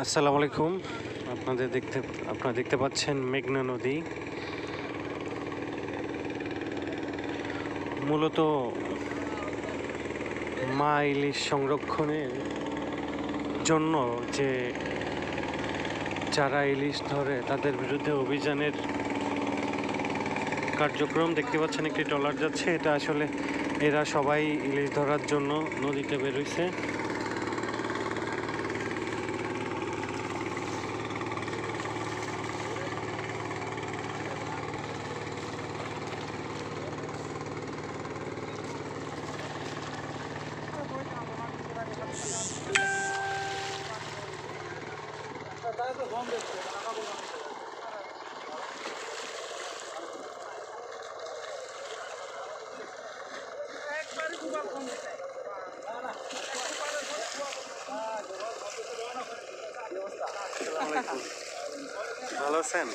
আসসালামু আলাইকুম। আপনারা দেখতে পাচ্ছেন মেঘনা নদী। মূলত মা ইলিশ সংরক্ষণের জন্য যে যারা ইলিশ ধরে তাদের বিরুদ্ধে অভিযানের কার্যক্রম দেখতে পাচ্ছেন। একটি ট্রলার যাচ্ছে, এটা আসলে এরা সবাই ইলিশ ধরার জন্য নদীতে বেরোইছে। ভালো আছেন?